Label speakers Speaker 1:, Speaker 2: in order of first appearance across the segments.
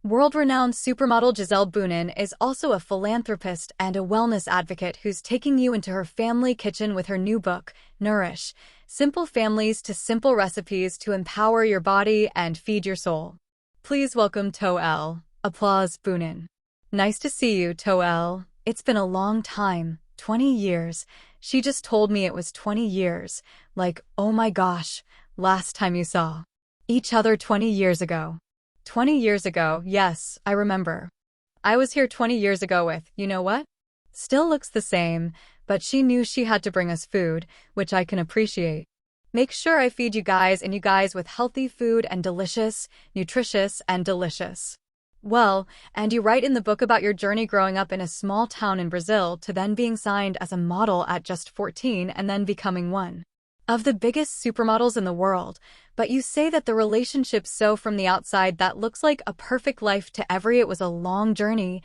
Speaker 1: World-renowned supermodel Giselle Boonin is also a philanthropist and a wellness advocate who's taking you into her family kitchen with her new book, Nourish: Simple Families to Simple Recipes to Empower Your Body and Feed Your Soul. Please welcome Toelle. Applause, Boonin. Nice to see you, Toelle. It's been a long time, 20 years. She just told me it was 20 years. Like, oh my gosh, last time you saw each other 20 years ago. 20 years ago, yes, I remember. I was here 20 years ago with, you know what? Still looks the same, but she knew she had to bring us food, which I can appreciate. Make sure I feed you guys with healthy food and delicious, nutritious and delicious. Well, and you write in the book about your journey growing up in a small town in Brazil to then being signed as a model at just 14 and then becoming one of the biggest supermodels in the world, but you say that the relationship from the outside that looks like a perfect life to it was a long journey,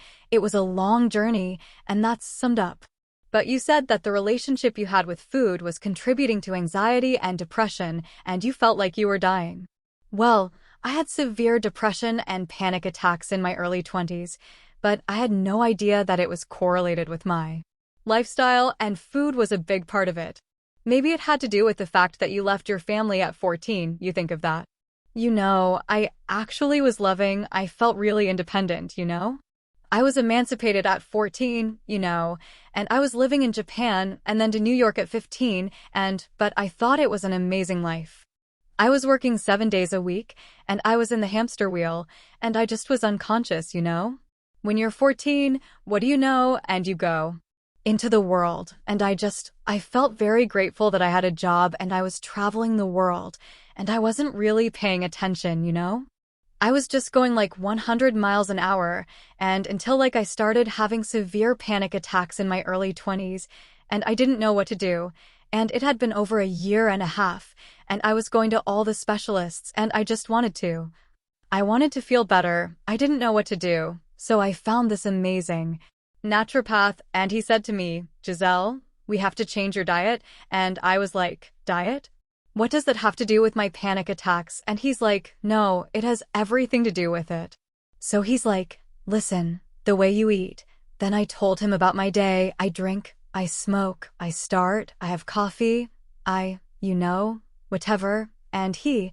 Speaker 1: and that's summed up. But you said that the relationship you had with food was contributing to anxiety and depression, and you felt like you were dying. Well, I had severe depression and panic attacks in my early 20s, but I had no idea that it was correlated with my lifestyle, and food was a big part of it. Maybe it had to do with the fact that you left your family at 14, you think of that. I actually was I felt really independent, I was emancipated at 14, and I was living in Japan and then to New York at 15, but I thought it was an amazing life. I was working 7 days a week, and I was in the hamster wheel, and I just was unconscious, When you're 14, what do you know, and you go into the world, and I felt very grateful that I had a job and I was traveling the world, and I wasn't really paying attention, I was just going like 100 miles an hour, and until I started having severe panic attacks in my early 20s, and I didn't know what to do, and it had been over a year and a half, and I was going to all the specialists, and I just wanted to. I wanted to feel better, I didn't know what to do, so I found this amazing naturopath, and he said to me, Giselle, we have to change your diet, and I was like, diet? What does that have to do with my panic attacks? And he's like, no, it has everything to do with it. So he's like, listen, the way you eat. Then I told him about my day. I drink, I smoke, I have coffee, whatever. And he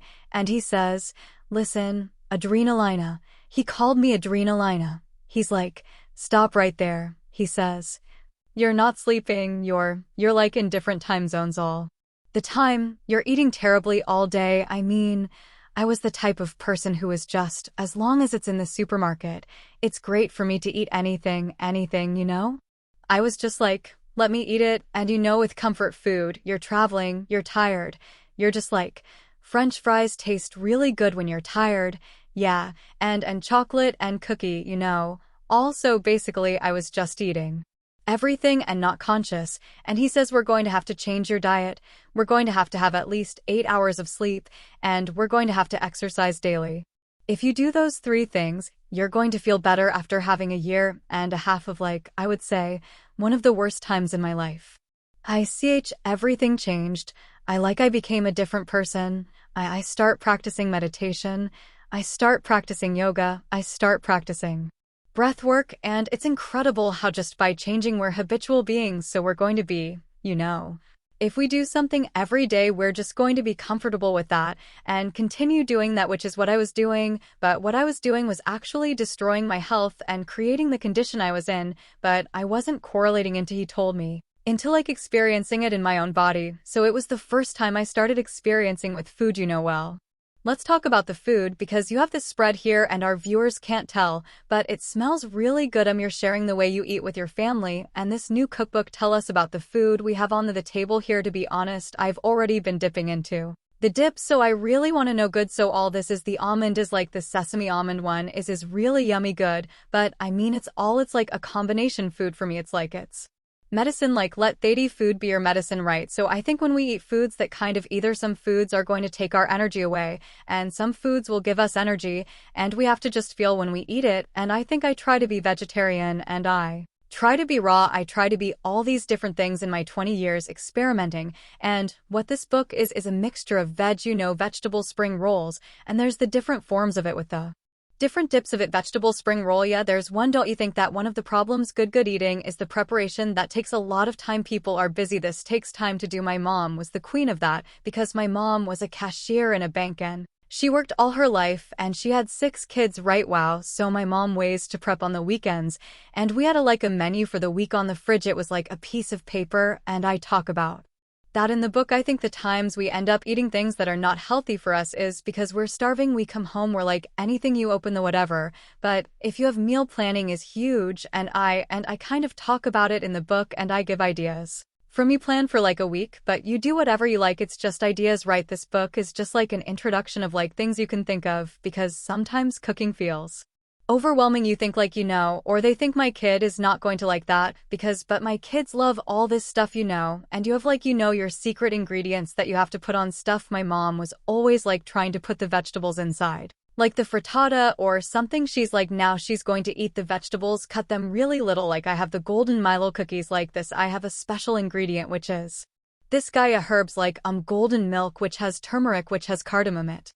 Speaker 1: says, listen, adrenalina. He called me adrenalina. He's like, stop right there, he says. You're not sleeping, you're like in different time zones all the time, you're eating terribly all day. I was the type of person who was just, as long as it's in the supermarket, it's great for me to eat anything, I was just like, let me eat it, and with comfort food, you're traveling, you're tired, you're just like, French fries taste really good when you're tired, yeah, and chocolate and cookie, Also, basically, I was just eating everything and not conscious, and he says we're going to have to change your diet, we're going to have at least 8 hours of sleep, and we're going to have to exercise daily. If you do those 3 things, you're going to feel better after having a year and a half of I would say, one of the worst times in my life. Everything changed. I became a different person. I start practicing meditation. I start practicing yoga. I start practicing breath work, and it's incredible how just by changing we're habitual beings, so we're going to be, If we do something every day, we're just going to be comfortable with that and continue doing that, which is what I was doing, but what I was doing was actually destroying my health and creating the condition I was in, but I wasn't correlating he told me, into experiencing it in my own body, so it was the first time I started experiencing with food, well. Let's talk about the food, because you have this spread here and our viewers can't tell, but it smells really good. You're sharing the way you eat with your family, and this new cookbook. Tell us about the food we have on the table here. To be honest, I've already been dipping into the dip, so I really want to know good. So all this is the almond is the sesame almond one is really yummy good, but it's like a combination food for me. It's medicine, let that food be your medicine, right? So I think when we eat foods that either some foods are going to take our energy away, and some foods will give us energy, and we have to just feel when we eat it, and I think I try to be vegetarian, and I try to be raw, I try to be all these different things in my 20 years experimenting, and what this book is a mixture of vegetable spring rolls, and there's the different forms of it with the Different dips of it. Vegetable spring roll. Yeah, there's one. Don't you think that one of the problems good eating is the preparation that takes a lot of time? People are busy. This takes time to do. My mom was the queen of that because my mom was a cashier in a bank and she worked all her life and she had 6 kids, right? Wow. So my mom ways to prep on the weekends and we had a menu for the week on the fridge. It was like a piece of paper and I talk about that in the book. I think the times we end up eating things that are not healthy for us is because we're starving. We come home, we're like, anything you open the whatever. But if you have meal planning is huge, and I kind of talk about it in the book and I give ideas. From you plan for like a week, but you do whatever you like. It's just ideas, right? This book is just like an introduction of like things you can think of because sometimes cooking feels overwhelming. You think or they think my kid is not going to like that but my kids love all this stuff, and you have your secret ingredients that you have to put on stuff. My mom was always like trying to put the vegetables inside, like the frittata or something. She's like, now she's going to eat the vegetables, cut them really little. Like I have the golden Milo cookies like this. I have a special ingredient, which is this guy, a herbs like golden milk, which has turmeric, which has cardamom. It